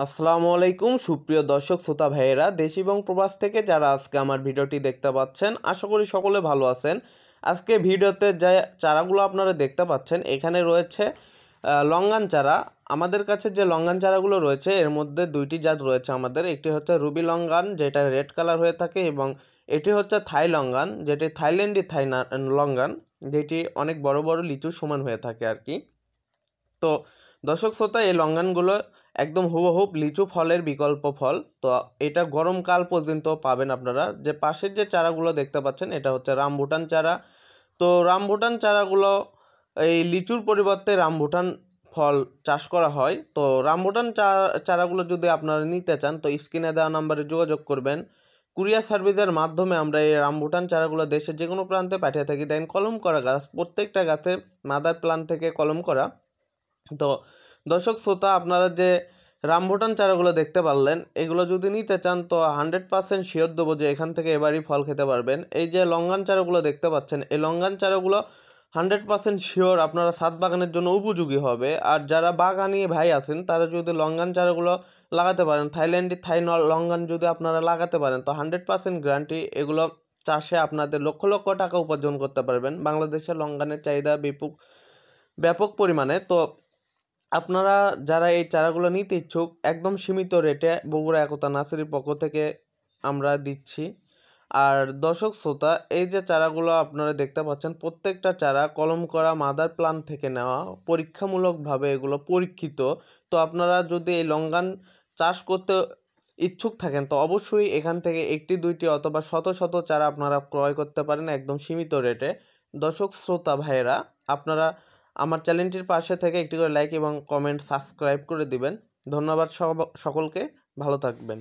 আসসালামু আলাইকুম সুপ্রিয় দর্শক শ্রোতা ভাইয়েরা, দেশ এবং প্রবাস থেকে যারা আজকে আমার ভিডিওটি দেখতে পাচ্ছেন, আশা করি সকলে ভালো আছেন। আজকে ভিডিওতে যে চারাগুলো আপনারা দেখতে পাচ্ছেন, এখানে রয়েছে লঙ্গান চারা। আমাদের কাছে যে লঙ্গান চারাগুলো রয়েছে এর মধ্যে দুইটি জাত রয়েছে আমাদের। একটি হচ্ছে রুবি লঙ্গান, যেটা রেড কালার হয়ে থাকে, এবং এটি হচ্ছে থাই লঙ্গান, যেটি থাইল্যান্ডি লঙ্গান, যেটি অনেক বড় বড় লিচুর সমান হয়ে থাকে আর কি। তো দর্শক শ্রোতা, এই লঙ্ঘনগুলো একদম হুবহুব লিচু ফলের বিকল্প ফল। তো এটা গরমকাল পর্যন্ত পাবেন আপনারা। যে পাশের যে চারাগুলো দেখতে পাচ্ছেন, এটা হচ্ছে রামবুটান চারা। তো রামবুটান চারাগুলো এই লিচুর পরিবর্তে রামবুটান ফল চাষ করা হয়। তো রামবুটান চারাগুলো যদি আপনারা নিতে চান, তো স্ক্রিনে দেওয়া নাম্বারে যোগাযোগ করবেন। কুরিয়ার সার্ভিসের মাধ্যমে আমরা এই রামবুটান চারাগুলো দেশের যে কোনো প্রান্তে পাঠিয়ে থাকি। দেন কলম করা গাছ, প্রত্যেকটা গাছে মাদার প্লান্ট থেকে কলম করা। তো দর্শক শ্রোতা, আপনারা যে রামবুটান চারাগুলো দেখতে পারলেন, এগুলো যদি নিতে চান তো 100% শিওর দেবো যে এখান থেকে এবারই ফল খেতে পারবেন। এই যে লঙ্গান চারাগুলো দেখতে পাচ্ছেন, এই লঙ্গান চারাগুলো 100% শিওর আপনারা ছাদ বাগানের জন্য উপযোগী হবে। আর যারা বাগানি ভাই আছেন, তারা যদি লঙ্গান চারাগুলো লাগাতে পারেন, থাইল্যান্ডি লঙ্গান যদি আপনারা লাগাতে পারেন, তো 100% গ্যারান্টি এগুলো চাষে আপনাদের লক্ষ লক্ষ টাকা উপার্জন করতে পারবেন। বাংলাদেশের লঙ্গানের চাহিদা ব্যাপক পরিমাণে। তো আপনারা যারা এই চারাগুলো নিতে ইচ্ছুক, একদম সীমিত রেটে বগুড়া একতা নার্সারির পক্ষ থেকে আমরা দিচ্ছি। আর দর্শক শ্রোতা, এই যে চারাগুলো আপনারা দেখতে পাচ্ছেন, প্রত্যেকটা চারা কলম করা মাদার প্লান্ট থেকে নেওয়া, পরীক্ষামূলকভাবে এগুলো পরীক্ষিত। তো আপনারা যদি এই লঙ্গান চাষ করতে ইচ্ছুক থাকেন, তো অবশ্যই এখান থেকে একটি দুইটি অথবা শত শত চারা আপনারা ক্রয় করতে পারেন একদম সীমিত রেটে। দর্শক শ্রোতা ভাইয়েরা, আপনারা আমার চ্যানেলটির পাশে থেকে একটি করে লাইক এবং কমেন্ট সাবস্ক্রাইব করে দিবেন। ধন্যবাদ সকলকে, ভালো থাকবেন।